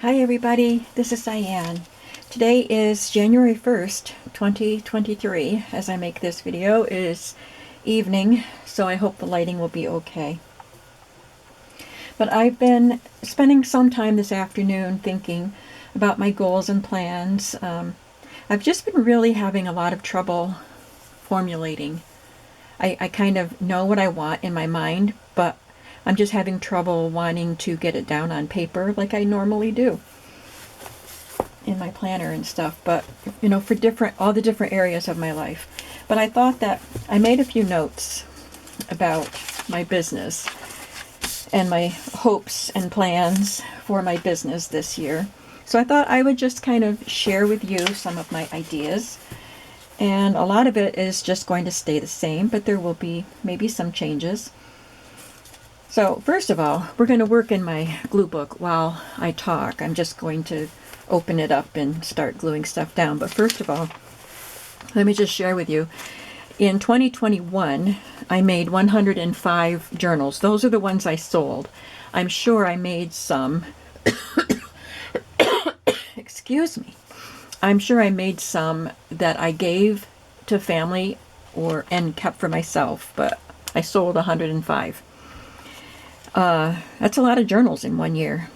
Hi everybody, this is Diane. Today is January 1st, 2023. As I make this video, it is evening, so I hope the lighting will be okay. But I've been spending some time this afternoon thinking about my goals and plans. I've just been really having a lot of trouble formulating. I kind of know what I want in my mind, but I'm just having trouble wanting to get it down on paper like I normally do in my planner and stuff, but for all the different areas of my life. But I thought that I made a few notes about my business and my hopes and plans for my business this year. So I thought I would just kind of share with you some of my ideas. And a lot of it is just going to stay the same, but there will be maybe some changes. So first of all, we're going to work in my glue book while I talk. I'm just going to open it up and start gluing stuff down. But first of all, let me just share with you. In 2021, I made 105 journals. Those are the ones I sold. I'm sure I made some, excuse me. I'm sure I made some that I gave to family and kept for myself, but I sold 105. That's a lot of journals in 1 year.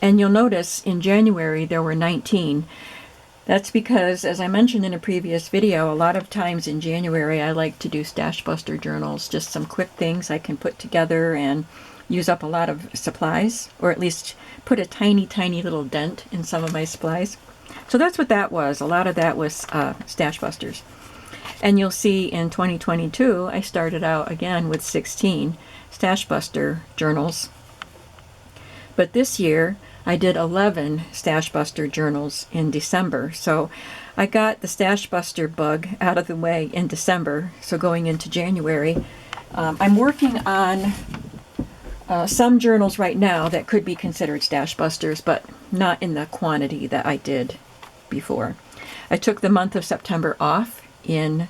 And you'll notice in January there were 19. That's because, as I mentioned in a previous video, a lot of times in January I like to do stash buster journals, just some quick things I can put together and use up a lot of supplies, or at least put a tiny, tiny little dent in some of my supplies. So that's what that was. A lot of that was stash busters. And you'll see in 2022 I started out again with 16 stash buster journals. But this year I did 11 stash buster journals in December. So I got the stash buster bug out of the way in December. So going into January, I'm working on some journals right now that could be considered stash busters, but not in the quantity that I did before. I took the month of September off in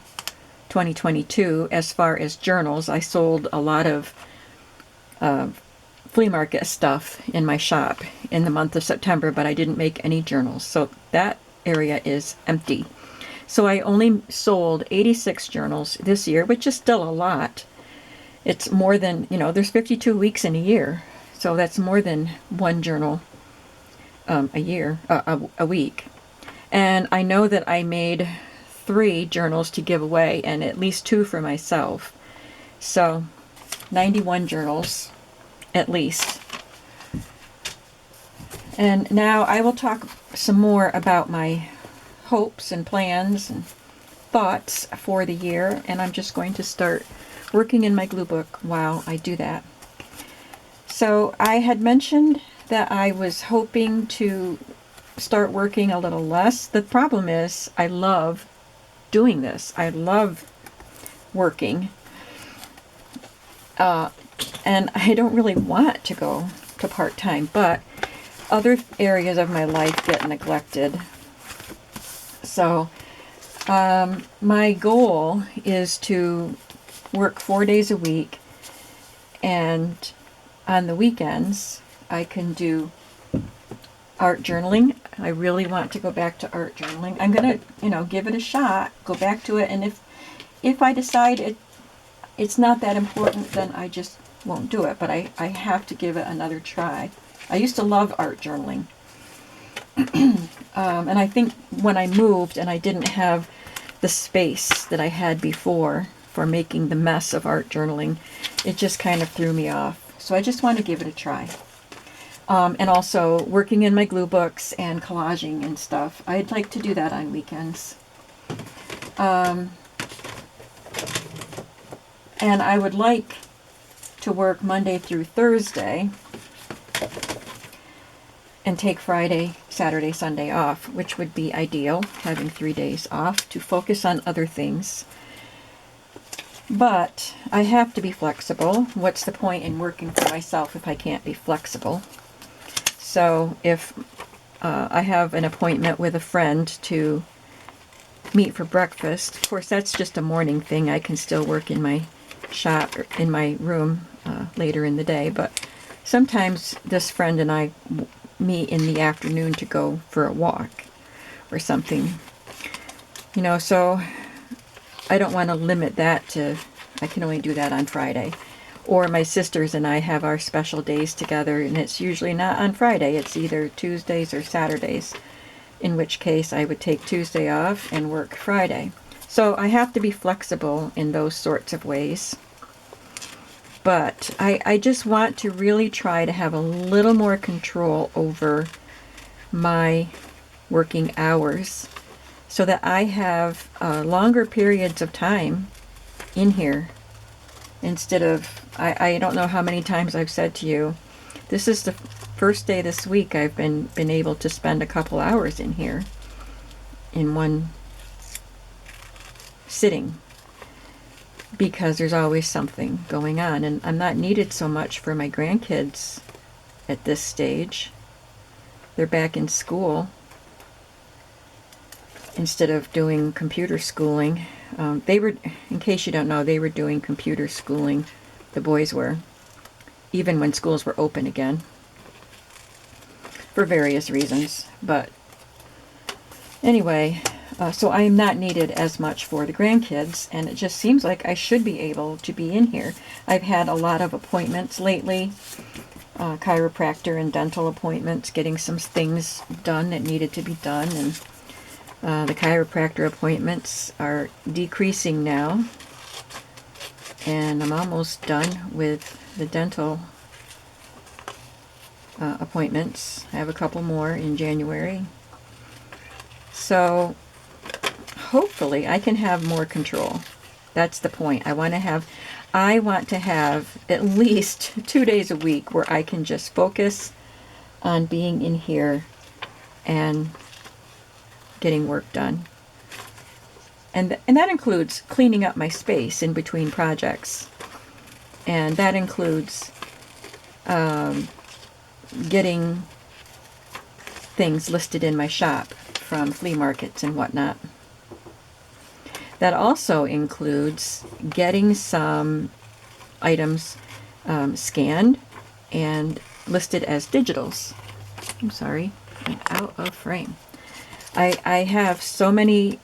2022 as far as journals. I sold a lot of flea market stuff in my shop in the month of September, but I didn't make any journals. So that area is empty. So I only sold 86 journals this year, which is still a lot. It's more than, there's 52 weeks in a year. So that's more than one journal a week. And I know that I made 3 journals to give away and at least 2 for myself. So 91 journals at least. And now I will talk some more about my hopes and plans and thoughts for the year, and I'm just going to start working in my glue book while I do that. So I had mentioned that I was hoping to start working a little less. The problem is I love doing this. I love working. And I don't really want to go to part-time, but other areas of my life get neglected. So my goal is to work 4 days a week, and on the weekends I can do art journaling. I really want to go back to art journaling. I'm gonna, give it a shot, go back to it, and if I decide it's not that important, then I just won't do it, but I have to give it another try. I used to love art journaling. And I think when I moved and I didn't have the space that I had before for making the mess of art journaling, it just kind of threw me off. So I just want to give it a try. And also working in my glue books and collaging and stuff. I'd like to do that on weekends. And I would like to work Monday through Thursday and take Friday, Saturday, Sunday off, which would be ideal, having 3 days off to focus on other things. But I have to be flexible. What's the point in working for myself if I can't be flexible? So if I have an appointment with a friend to meet for breakfast, of course that's just a morning thing. I can still work in my shop, or in my room later in the day, but sometimes this friend and I me in the afternoon to go for a walk or something. You know, so I don't want to limit that to, I can only do that on Friday. Or my sisters and I have our special days together, and it's usually not on Friday. It's either Tuesdays or Saturdays, in which case I would take Tuesday off and work Friday. So I have to be flexible in those sorts of ways. But I just want to really try to have a little more control over my working hours so that I have longer periods of time in here instead of, I don't know how many times I've said to you, this is the first day this week I've been able to spend a couple hours in here in one sitting, because there's always something going on, and I'm not needed so much for my grandkids at this stage. They're back in school instead of doing computer schooling. They were, in case you don't know, they were doing computer schooling, the boys were, even when schools were open again, for various reasons. But anyway, so I am not needed as much for the grandkids, and it just seems like I should be able to be in here. I've had a lot of appointments lately, chiropractor and dental appointments, getting some things done that needed to be done, and the chiropractor appointments are decreasing now, and I'm almost done with the dental appointments. I have a couple more in January. So hopefully I can have more control. That's the point. I want to have at least 2 days a week where I can just focus on being in here and getting work done. And that includes cleaning up my space in between projects. And that includes getting things listed in my shop from flea markets and whatnot. That also includes getting some items scanned and listed as digitals. I'm sorry, I'm out of frame. I have so many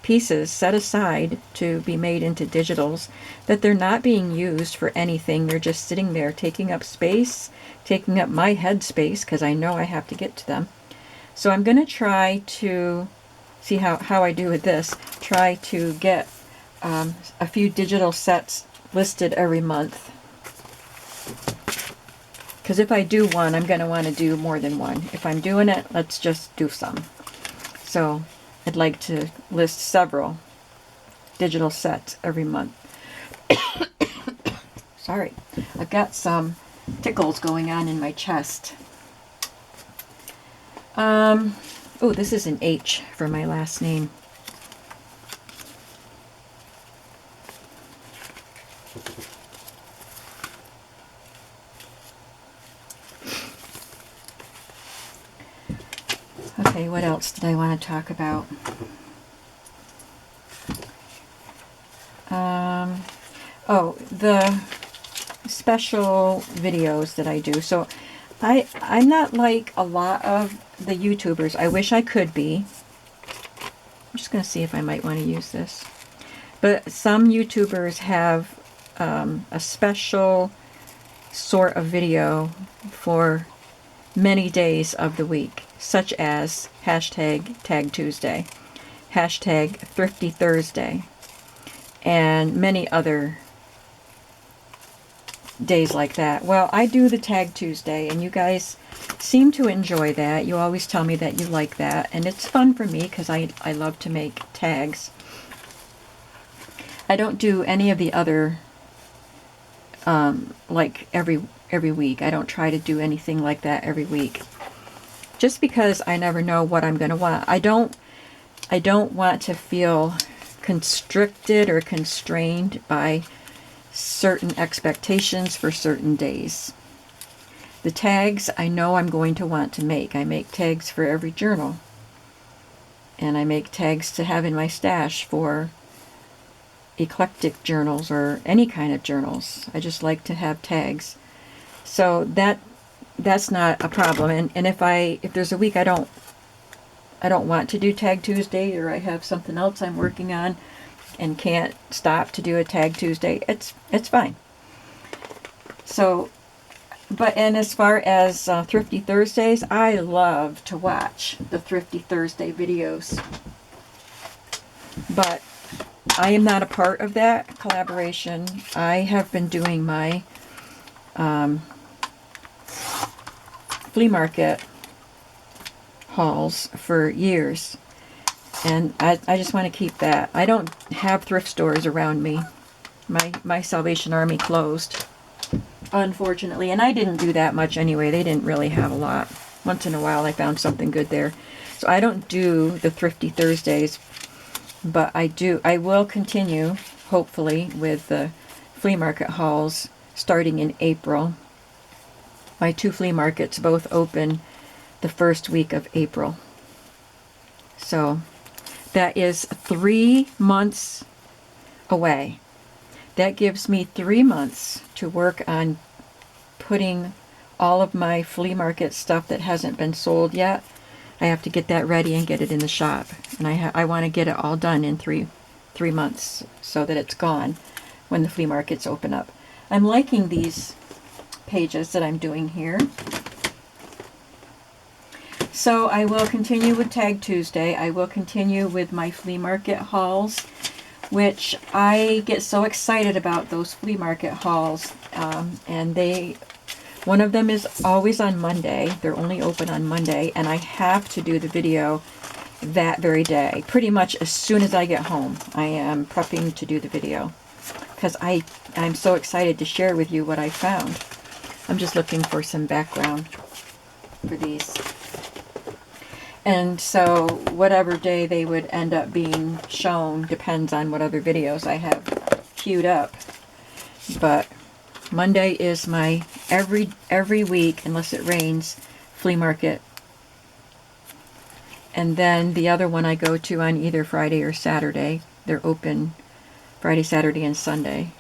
pieces set aside to be made into digitals that they're not being used for anything. They're just sitting there taking up space, taking up my head space, because I know I have to get to them. So I'm going to try to see how I do with this. Try to get a few digital sets listed every month. Because if I do one, I'm going to want to do more than one. If I'm doing it, let's just do some. So I'd like to list several digital sets every month. Sorry, I've got some tickles going on in my chest. Oh, this is an H for my last name. Okay, what else did I want to talk about? Oh, the special videos that I do. So I'm not like a lot of the YouTubers. I wish I could be. I'm just going to see if I might want to use this. But some YouTubers have a special sort of video for many days of the week, such as hashtag Tag Tuesday, hashtag Thrifty Thursday, and many other days like that. Well, I do the Tag Tuesday, and you guys seem to enjoy that. You always tell me that you like that, and it's fun for me because I love to make tags. I don't do any of the other like every week. I don't try to do anything like that every week, just because I never know what I'm going to want. I don't want to feel constricted or constrained by certain expectations for certain days. The tags I know I'm going to want to make. I make tags for every journal, and I make tags to have in my stash for eclectic journals or any kind of journals. I just like to have tags. So that that's not a problem. And if there's a week I don't want to do Tag Tuesday, or I have something else I'm working on and can't stop to do a Tag Tuesday, it's fine. So, and as far as Thrifty Thursdays, I love to watch the Thrifty Thursday videos. But I am not a part of that collaboration. I have been doing my flea market hauls for years, and I just want to keep that. I don't have thrift stores around me. My Salvation Army closed, unfortunately, and I didn't do that much anyway. They didn't really have a lot. Once in a while I found something good there. So I don't do the Thrifty Thursdays, but I will continue, hopefully, with the flea market hauls starting in April. My 2 flea markets both open the first week of April. So that is 3 months away. That gives me 3 months to work on putting all of my flea market stuff that hasn't been sold yet. I have to get that ready and get it in the shop. And I want to get it all done in three months so that it's gone when the flea markets open up. I'm liking these pages that I'm doing here. So I will continue with Tag Tuesday. I will continue with my flea market hauls, which I get so excited about those flea market hauls. And one of them is always on Monday. They're only open on Monday, and I have to do the video that very day. Pretty much as soon as I get home, I am prepping to do the video because I'm so excited to share with you what I found. I'm just looking for some background for these. And so whatever day they would end up being shown depends on what other videos I have queued up. But Monday is my every week, unless it rains, flea market. And then the other one I go to on either Friday or Saturday. They're open Friday, Saturday, and Sunday.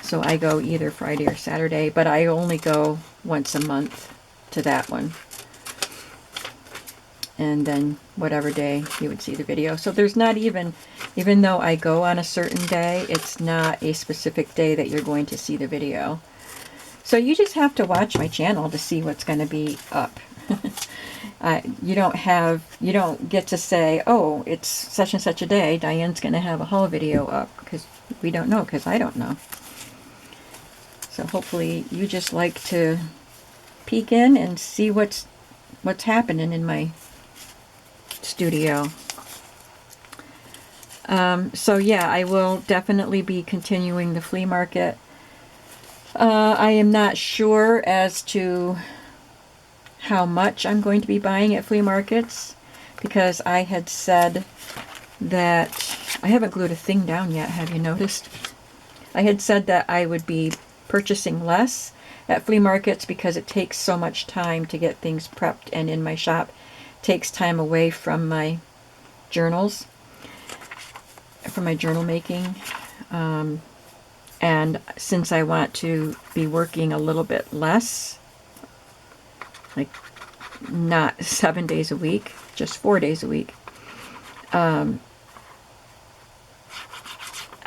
So I go either Friday or Saturday, but I only go once a month to that one. And then whatever day you would see the video. So there's not even though I go on a certain day, it's not a specific day that you're going to see the video. So you just have to watch my channel to see what's going to be up. You don't get to say, oh, it's such and such a day, Diane's going to have a haul video up, because we don't know, because I don't know. So hopefully you just like to peek in and see what's happening in my studio. So yeah, I will definitely be continuing the flea market. I am not sure as to how much I'm going to be buying at flea markets, because I had said that I haven't glued a thing down yet, have you noticed? I had said that I would be purchasing less at flea markets because it takes so much time to get things prepped, and in my shop it takes time away from my journals, from my journal making. And since I want to be working a little bit less, like not 7 days a week, just 4 days a week, I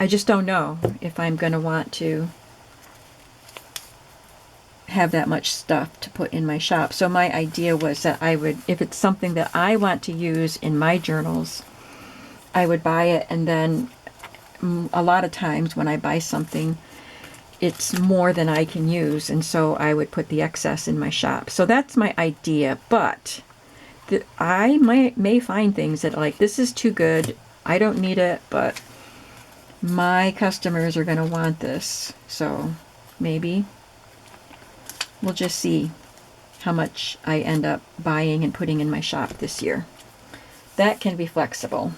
just don't know if I'm going to want to have that much stuff to put in my shop. So my idea was that I would, if it's something that I want to use in my journals, I would buy it, and then a lot of times when I buy something, it's more than I can use, and so I would put the excess in my shop. So that's my idea, but I may find things that, like, this is too good, I don't need it, but my customers are going to want this. So maybe we'll just see how much I end up buying and putting in my shop this year. That can be flexible.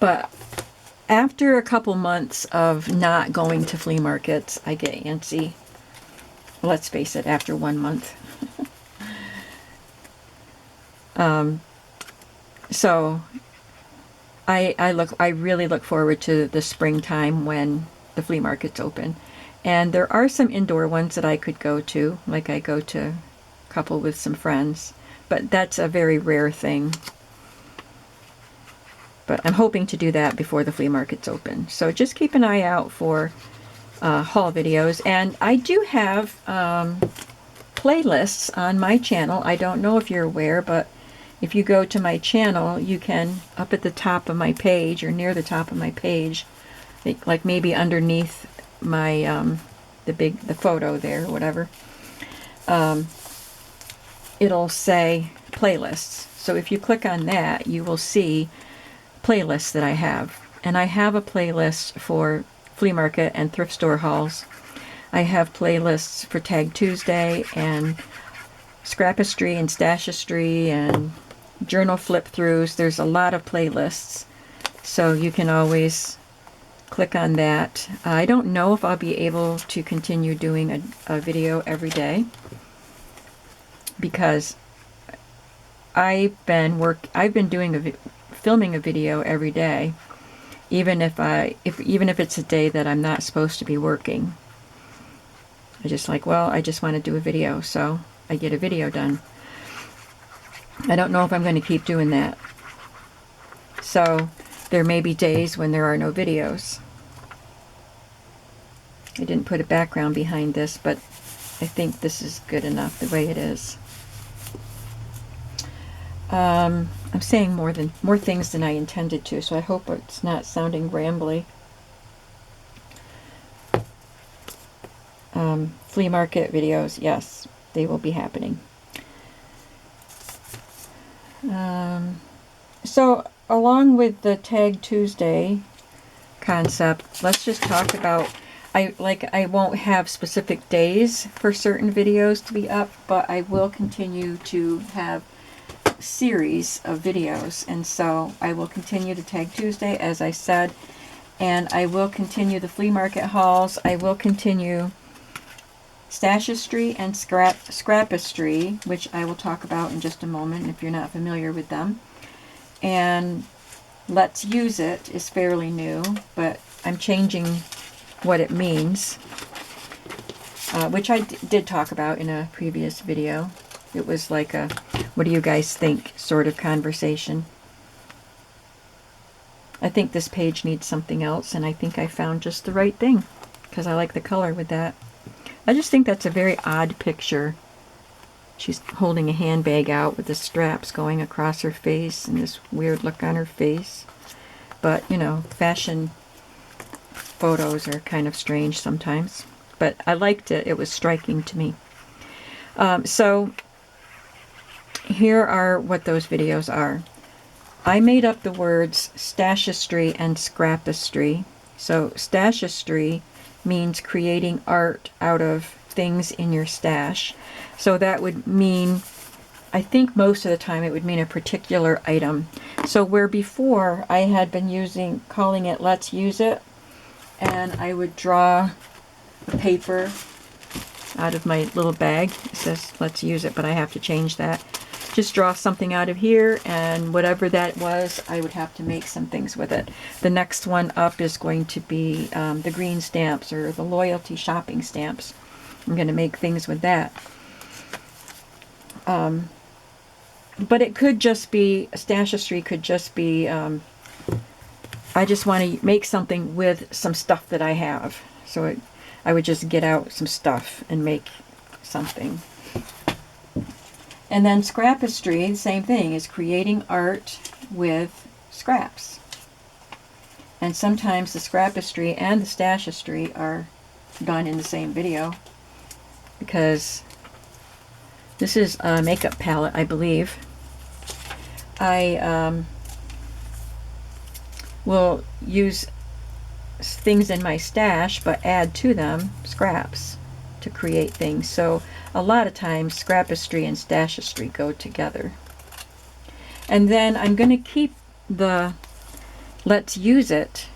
But after a couple months of not going to flea markets, I get antsy. Let's face it, after 1 month. So I really look forward to the springtime when the flea markets open. And there are some indoor ones that I could go to, like I go to a couple with some friends, but that's a very rare thing. But I'm hoping to do that before the flea market's open. So just keep an eye out for haul videos. And I do have playlists on my channel. I don't know if you're aware, but if you go to my channel, you can, up at the top of my page, or near the top of my page, like maybe underneath my the photo there, or whatever, it'll say playlists. So if you click on that, you will see playlists that I have. And I have a playlist for flea market and thrift store hauls. I have playlists for Tag Tuesday and Scrapistry and Stashistry and journal flip-throughs. There's a lot of playlists, so you can always click on that. I don't know if I'll be able to continue doing a video every day, because I've been doing filming a video every day, even if it's a day that I'm not supposed to be working. I just want to do a video, so I get a video done. I don't know if I'm going to keep doing that. So there may be days when there are no videos. I didn't put a background behind this, but I think this is good enough the way it is. I'm saying more things than I intended to, so I hope it's not sounding rambly. Flea market videos, yes, they will be happening. So along with the Tag Tuesday concept, let's just talk about, I won't have specific days for certain videos to be up, but I will continue to have series of videos. And so I will continue the Tag Tuesday, as I said, and I will continue the flea market hauls. I will continue Stashistry and Scrapistry, which I will talk about in just a moment if you're not familiar with them. And Let's Use It is fairly new, but I'm changing what it means, which I did talk about in a previous video. It was like a, what do you guys think sort of conversation. I think this page needs something else, and I think I found just the right thing, because I like the color with that. I just think that's a very odd picture. She's holding a handbag out with the straps going across her face and this weird look on her face. But, you know, fashion photos are kind of strange sometimes. But I liked it. It was striking to me. So here are what those videos are. I made up the words Stashistry and Scrapistry. So Stashistry means creating art out of things in your stash. So that would mean, I think most of the time it would mean a particular item. So where before I had been calling it Let's Use It, and I would draw a paper out of my little bag. It says Let's Use It, but I have to change that. Just draw something out of here, and whatever that was, I would have to make some things with it. The next one up is going to be the green stamps, or the loyalty shopping stamps. I'm going to make things with that. But it could just be, Stashistry could just be, I just want to make something with some stuff that I have. So I would just get out some stuff and make something. And then Scrapistry, the same thing, is creating art with scraps. And sometimes the Scrapistry and the Stashistry are done in the same video, because this is a makeup palette, I believe. I will use things in my stash, but add to them scraps to create things. So a lot of times Scrapistry and Stashistry go together. And then I'm going to keep the Let's Use It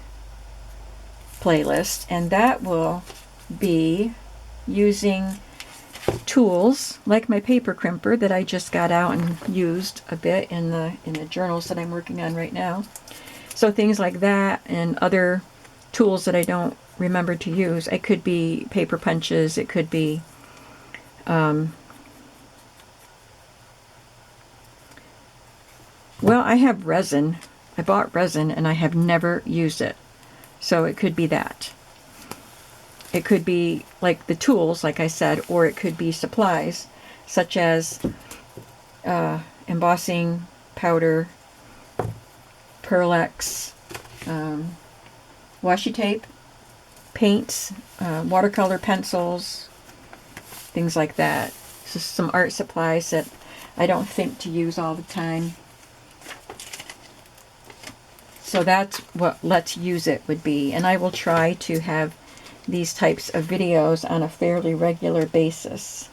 playlist, and that will be using tools like my paper crimper that I just got out and used a bit in the journals that I'm working on right now. So things like that, and other tools that I don't remember to use. It could be paper punches, it could be well, I have resin. I bought resin and I have never used it. So it could be that. It could be like the tools, like I said, or it could be supplies, such as embossing powder, Pearl-Ex, washi tape, paints, watercolor pencils, things like that. Just some art supplies that I don't think to use all the time. So that's what Let's Use It would be. And I will try to have these types of videos on a fairly regular basis.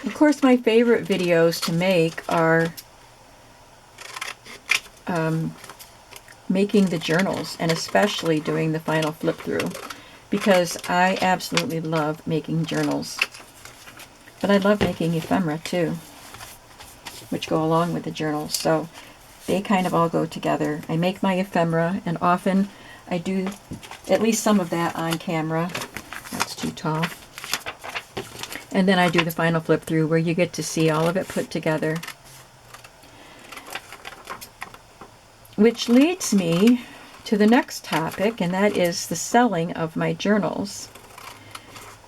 Of course, my favorite videos to make are making the journals, and especially doing the final flip through, because I absolutely love making journals. But I love making ephemera too, which go along with the journals. So they kind of all go together. I make my ephemera, and often I do at least some of that on camera. That's too tall. And then I do the final flip through where you get to see all of it put together. Which leads me to the next topic, and that is the selling of my journals.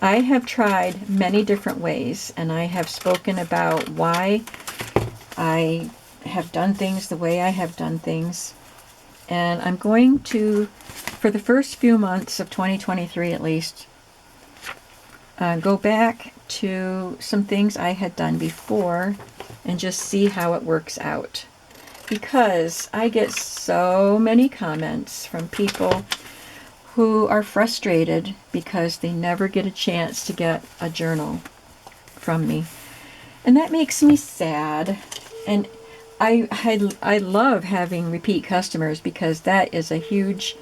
I have tried many different ways, and I have spoken about why I have done things the way I have done things. And I'm going to, for the first few months of 2023 at least, go back to some things I had done before and just see how it works out. Because I get so many comments from people who are frustrated because they never get a chance to get a journal from me. And that makes me sad. And I love having repeat customers, because that is a huge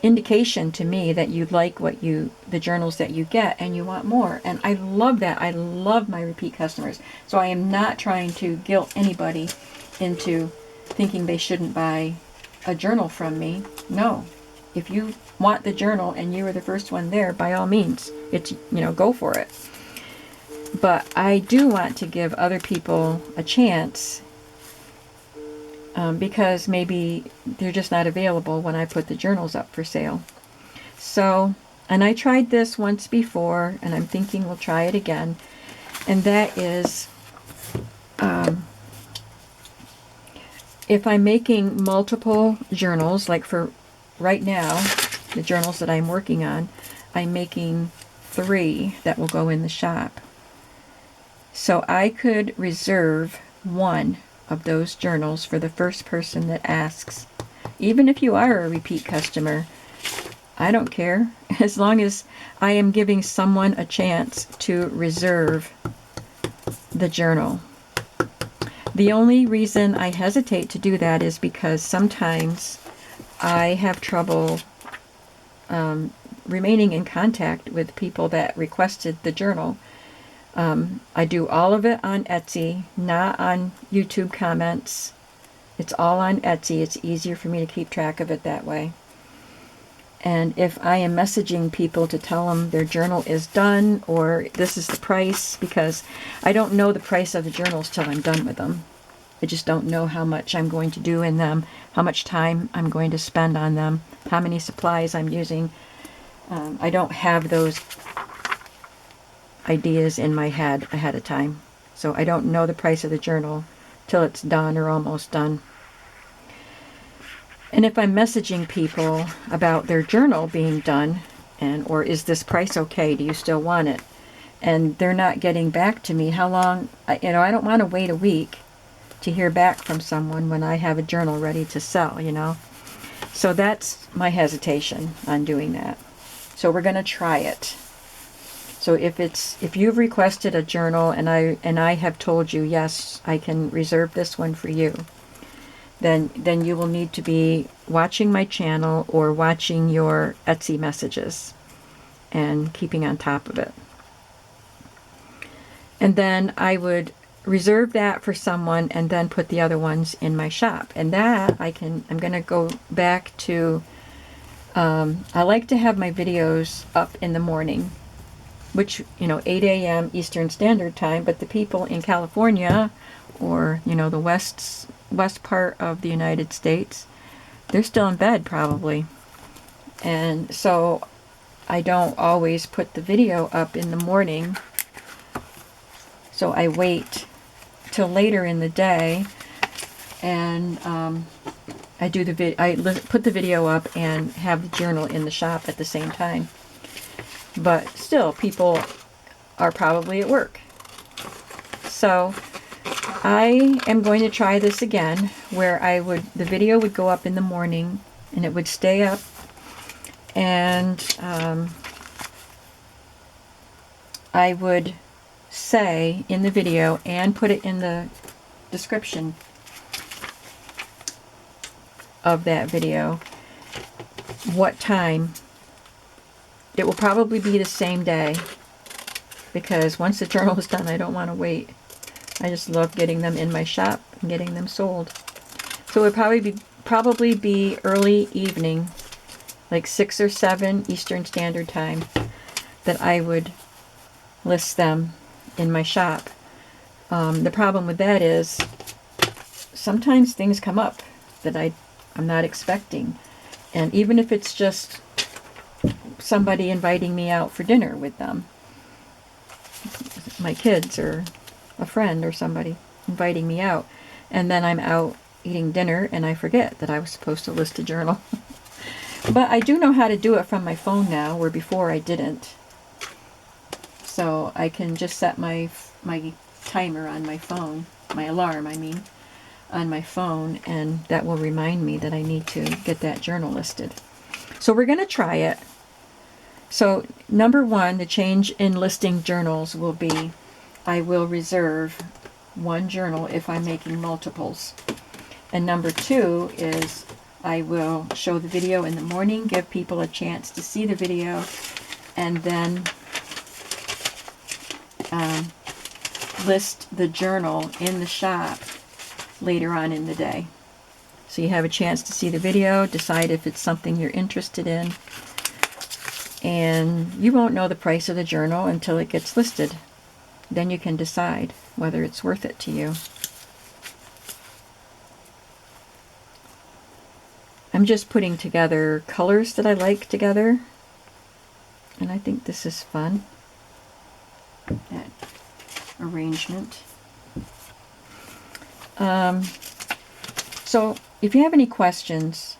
indication to me that you like the journals that you get and you want more. And I love that. I love my repeat customers. So I am not trying to guilt anybody into thinking they shouldn't buy a journal from me. No. If you want the journal and you were the first one there, by all means, it's, go for it. But I do want to give other people a chance, because maybe they're just not available when I put the journals up for sale. So, and I tried this once before, and I'm thinking we'll try it again. And that is, if I'm making multiple journals, like for right now, the journals that I'm working on, I'm making 3 that will go in the shop. So I could reserve one of those journals for the first person that asks. Even if you are a repeat customer, I don't care. As long as I am giving someone a chance to reserve the journal. The only reason I hesitate to do that is because sometimes I have trouble remaining in contact with people that requested the journal. I do all of it on Etsy, not on YouTube comments. It's all on Etsy. It's easier for me to keep track of it that way. And if I am messaging people to tell them their journal is done, or this is the price, because I don't know the price of the journals till I'm done with them. I just don't know how much I'm going to do in them, how much time I'm going to spend on them, how many supplies I'm using. I don't have those ideas in my head ahead of time. So I don't know the price of the journal till it's done or almost done. And if I'm messaging people about their journal being done, or is this price okay, do you still want it? And they're not getting back to me, how long, I don't want to wait a week to hear back from someone when I have a journal ready to sell, So that's my hesitation on doing that. So we're going to try it. So if you've requested a journal and I have told you, yes, I can reserve this one for you, then you will need to be watching my channel or watching your Etsy messages and keeping on top of it. And then I would reserve that for someone and then put the other ones in my shop. And that I'm going to go back to, I like to have my videos up in the morning, which, 8 a.m. Eastern Standard Time, but the people in California or, the west part of the United States, they're still in bed probably. And so I don't always put the video up in the morning. So I wait till later in the day, and I put the video up and have the journal in the shop at the same time. But still, people are probably at work. So I am going to try this again, where the video would go up in the morning and it would stay up, and I would say in the video and put it in the description of that video what time. It will probably be the same day, because once the journal is done, I don't want to wait. I just love getting them in my shop and getting them sold. So it would probably be early evening, like 6 or 7 Eastern Standard Time, that I would list them in my shop. The problem with that is sometimes things come up that I'm not expecting. And even if it's just somebody inviting me out for dinner with them, my kids or a friend or somebody inviting me out, and then I'm out eating dinner and I forget that I was supposed to list a journal. But I do know how to do it from my phone now, where before I didn't. So I can just set my timer on my phone, my alarm, on my phone, and that will remind me that I need to get that journal listed. So we're going to try it. So number 1, the change in listing journals will be, I will reserve one journal if I'm making multiples. And number 2 is I will show the video in the morning, give people a chance to see the video, and then list the journal in the shop later on in the day. So you have a chance to see the video, decide if it's something you're interested in, and you won't know the price of the journal until it gets listed. Then you can decide whether it's worth it to you. I'm just putting together colors that I like together, and I think this is fun, that arrangement. So if you have any questions,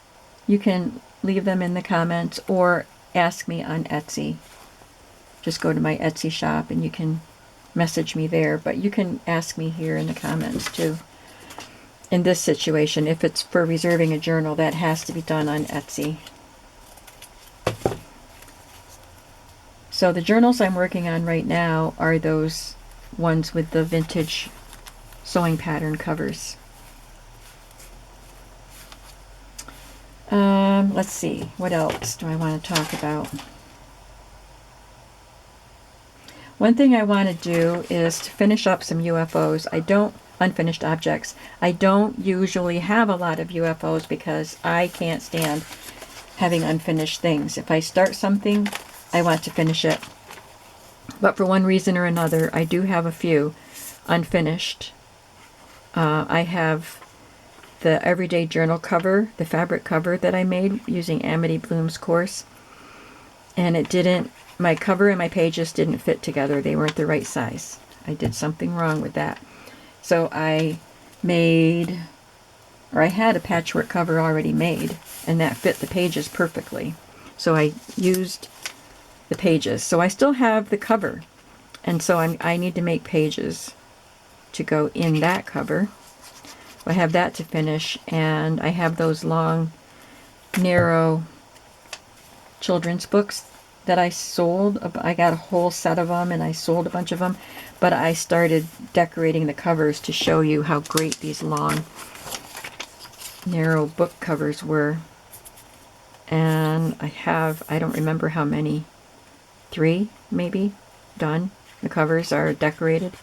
you can leave them in the comments or ask me on Etsy. Just go to my Etsy shop and you can message me there, but you can ask me here in the comments too. In this situation, if it's for reserving a journal, that has to be done on Etsy. So the journals I'm working on right now are those ones with the vintage sewing pattern covers. Let's see, what else do I want to talk about? One thing I want to do is to finish up some UFOs. Unfinished objects. I don't usually have a lot of UFOs because I can't stand having unfinished things. If I start something, I want to finish it. But for one reason or another, I do have a few unfinished. I have the Everyday Journal cover, the fabric cover that I made using Amity Bloom's course. And my cover and my pages didn't fit together. They weren't the right size. I did something wrong with that. So I had a patchwork cover already made, and that fit the pages perfectly. So I used the pages. So I still have the cover, and so I need to make pages to go in that cover. I have that to finish, and I have those long, narrow children's books that I sold. I got a whole set of them, and I sold a bunch of them, but I started decorating the covers to show you how great these long, narrow book covers were. And I don't remember how many, 3 maybe, done. The covers are decorated.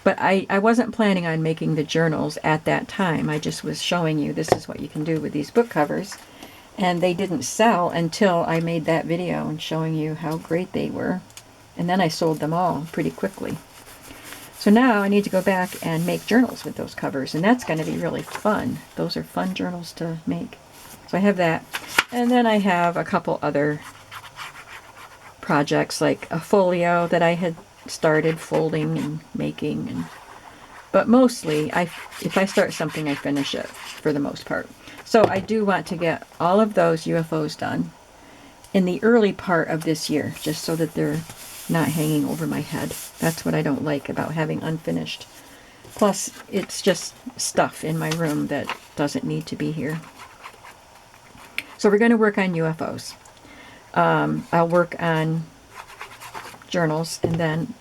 But I wasn't planning on making the journals at that time. I just was showing you this is what you can do with these book covers. And they didn't sell until I made that video and showing you how great they were. And then I sold them all pretty quickly. So now I need to go back and make journals with those covers, and that's going to be really fun. Those are fun journals to make. So I have that. And then I have a couple other projects, like a folio that I had started folding and making. But mostly, if I start something, I finish it for the most part. So I do want to get all of those UFOs done in the early part of this year, just so that they're not hanging over my head. That's what I don't like about having unfinished. Plus, it's just stuff in my room that doesn't need to be here. So we're going to work on UFOs. I'll work on journals, and then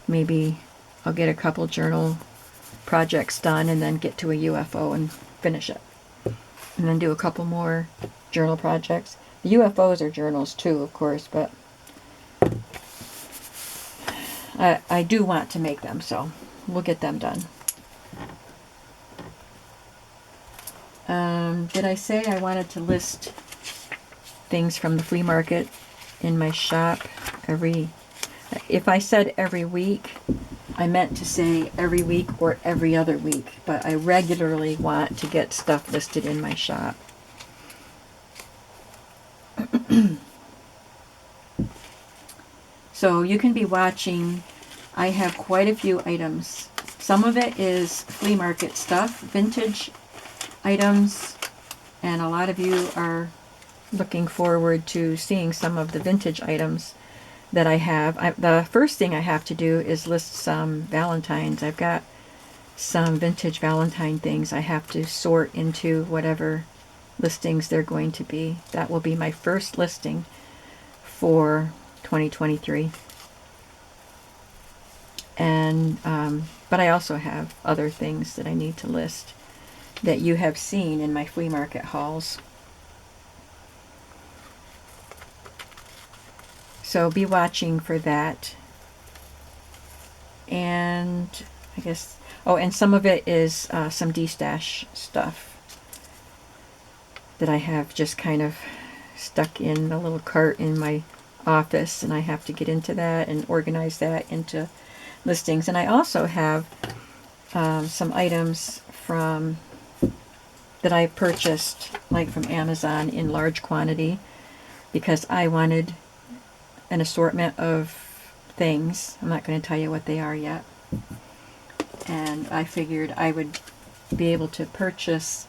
maybe I'll get a couple journal projects done and then get to a UFO and finish it. And then do a couple more journal projects. The UFOs are journals too, of course, but I do want to make them, so we'll get them done. Did I say I wanted to list things from the flea market in my shop if I said every week, I meant to say every week or every other week, but I regularly want to get stuff listed in my shop. So you can be watching. I have quite a few items. Some of it is flea market stuff, vintage items, and a lot of you are looking forward to seeing some of the vintage items that I have. The first thing I have to do is list some Valentines. I've got some vintage Valentine things I have to sort into whatever listings they're going to be. That will be my first listing for 2023. And but I also have other things that I need to list that you have seen in my flea market hauls. So be watching for that. And I guess, oh, and some of it is some de-stash stuff that I have just kind of stuck in a little cart in my office, and I have to get into that and organize that into listings. And I also have some items that I purchased, like from Amazon, in large quantity because I wanted an assortment of things. I'm not going to tell you what they are yet. And I figured I would be able to purchase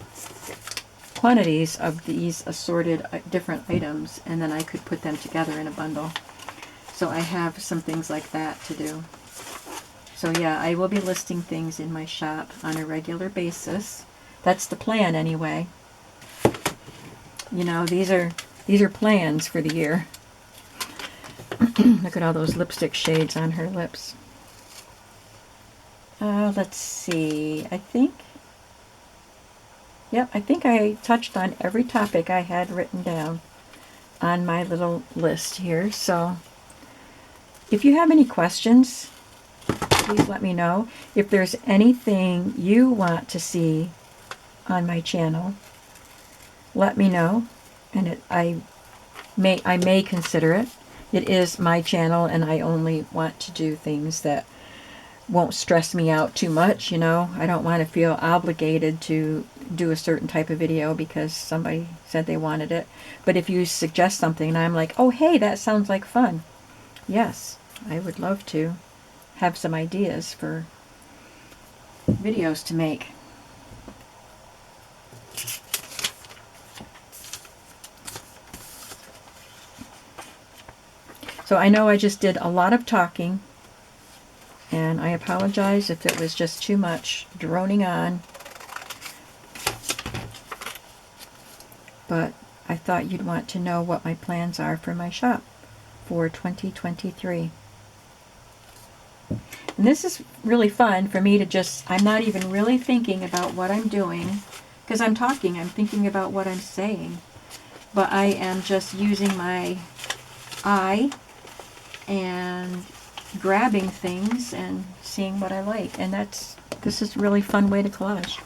quantities of these assorted different items, and then I could put them together in a bundle. So I have some things like that to do. So yeah, I will be listing things in my shop on a regular basis. That's the plan anyway. You know, these are plans for the year. Look at all those lipstick shades on her lips. Let's see. I think I touched on every topic I had written down on my little list here. So if you have any questions, please let me know. If there's anything you want to see on my channel, let me know, and I may consider it. It is my channel, and I only want to do things that won't stress me out too much, you know. I don't want to feel obligated to do a certain type of video because somebody said they wanted it. But if you suggest something and I'm like, oh hey, that sounds like fun, yes, I would love to have some ideas for videos to make. So I know I just did a lot of talking, and I apologize if it was just too much droning on, but I thought you'd want to know what my plans are for my shop for 2023. And this is really fun for me to just, I'm not even really thinking about what I'm doing, because I'm talking, I'm thinking about what I'm saying, but I am just using my eye and grabbing things and seeing what I like. And this is a really fun way to collage.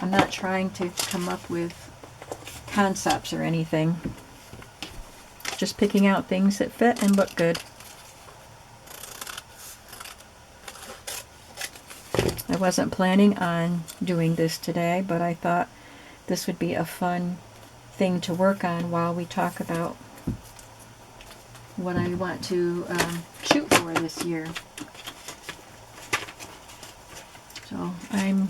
I'm not trying to come up with concepts or anything. Just picking out things that fit and look good. I wasn't planning on doing this today, but I thought this would be a fun thing to work on while we talk about what I want to shoot for this year. So I'm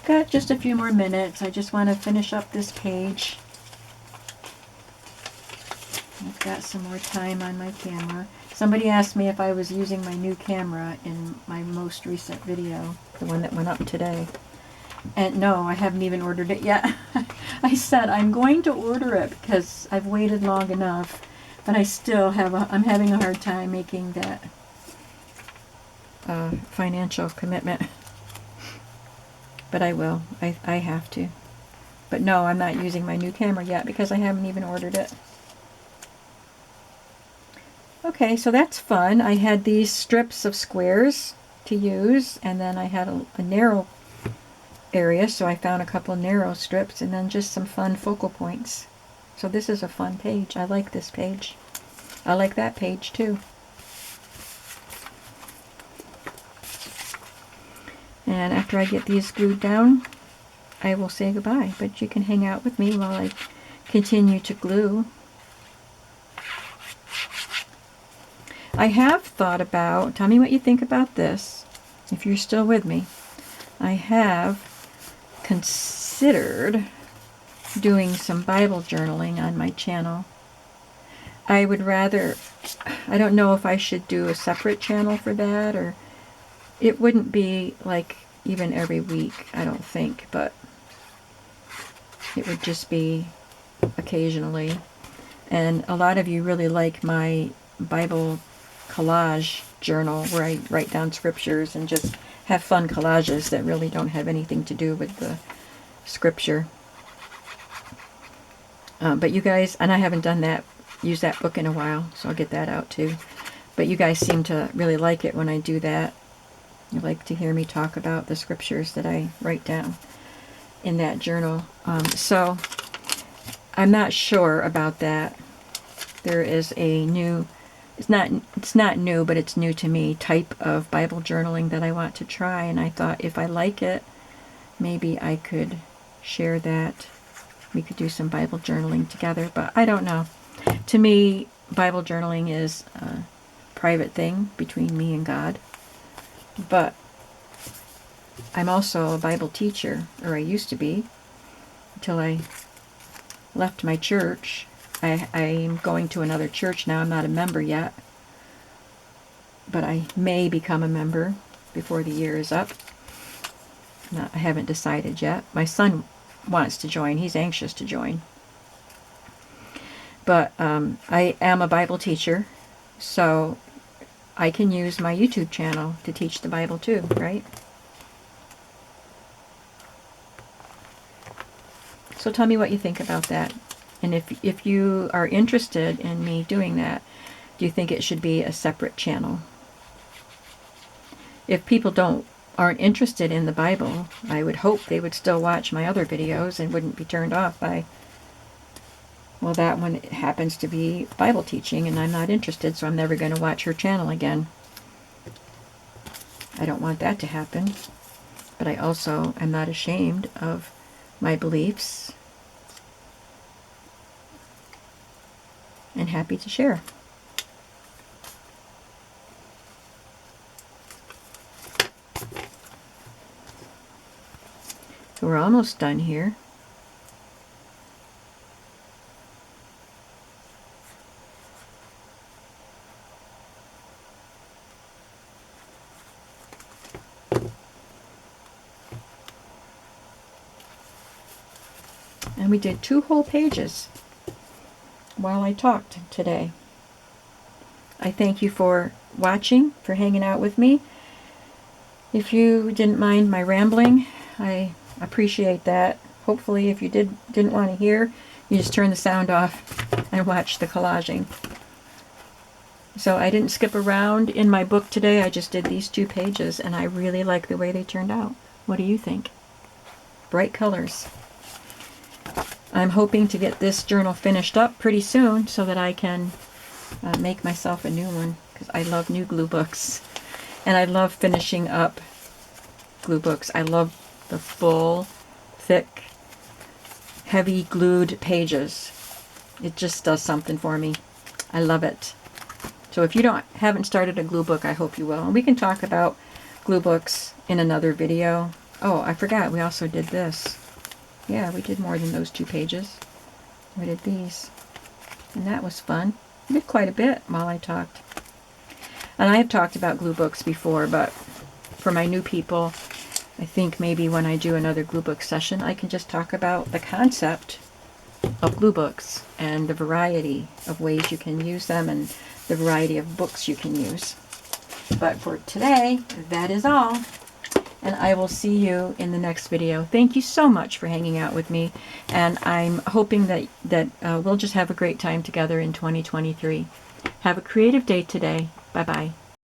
got just a few more minutes. I just want to finish up this page. I've got some more time on my camera. Somebody asked me if I was using my new camera in my most recent video, the one that went up today. And no, I haven't even ordered it yet. I said I'm going to order it because I've waited long enough, but I still I'm having a hard time making that financial commitment. But I will. I have to. But no, I'm not using my new camera yet because I haven't even ordered it. Okay, so that's fun. I had these strips of squares to use, and then I had a narrow area, so I found a couple of narrow strips, and then just some fun focal points. So this is a fun page. I like this page. I like that page too. And after I get these glued down, I will say goodbye, but you can hang out with me while I continue to glue. I have thought about, tell me what you think about this, if you're still with me. I have considered doing some Bible journaling on my channel. I would rather, I don't know if I should do a separate channel for that, or it wouldn't be like even every week, I don't think, but it would just be occasionally. And a lot of you really like my Bible collage journal where I write down scriptures and just have fun collages that really don't have anything to do with the scripture. But you guys, and I haven't done that, used that book in a while, so I'll get that out too. But you guys seem to really like it when I do that. You like to hear me talk about the scriptures that I write down in that journal. So I'm not sure about that. There is a new, it's not new, but it's new to me, type of Bible journaling that I want to try, and I thought if I like it, maybe I could share that. We could do some Bible journaling together, but I don't know. To me, Bible journaling is a private thing between me and God. But I'm also a Bible teacher, or I used to be, until I left my church. I'm going to another church now. I'm not a member yet, but I may become a member before the year is up. I haven't decided yet. My son wants to join. He's anxious to join. But I am a Bible teacher, so I can use my YouTube channel to teach the Bible too, right? So tell me what you think about that. And if you are interested in me doing that, do you think it should be a separate channel? If people aren't interested in the Bible, I would hope they would still watch my other videos and wouldn't be turned off by, well, that one happens to be Bible teaching and I'm not interested, so I'm never going to watch her channel again. I don't want that to happen. But I also am not ashamed of my beliefs and happy to share. So we're almost done here. And we did 2 whole pages while I talked today. I thank you for watching, for hanging out with me. If you didn't mind my rambling, I appreciate that. Hopefully, if you didn't want to hear, you just turn the sound off and watch the collaging. So I didn't skip around in my book today. I just did these 2 pages, and I really like the way they turned out. What do you think? Bright colors. I'm hoping to get this journal finished up pretty soon so that I can make myself a new one, because I love new glue books. And I love finishing up glue books. I love the full, thick, heavy glued pages. It just does something for me. I love it. So if you haven't started a glue book, I hope you will. And we can talk about glue books in another video. Oh, I forgot, we also did this. Yeah, we did more than those 2 pages. We did these. And that was fun. We did quite a bit while I talked. And I have talked about glue books before, but for my new people, I think maybe when I do another glue book session, I can just talk about the concept of glue books and the variety of ways you can use them and the variety of books you can use. But for today, that is all. And I will see you in the next video. Thank you so much for hanging out with me. And I'm hoping that we'll just have a great time together in 2023. Have a creative day today. Bye-bye.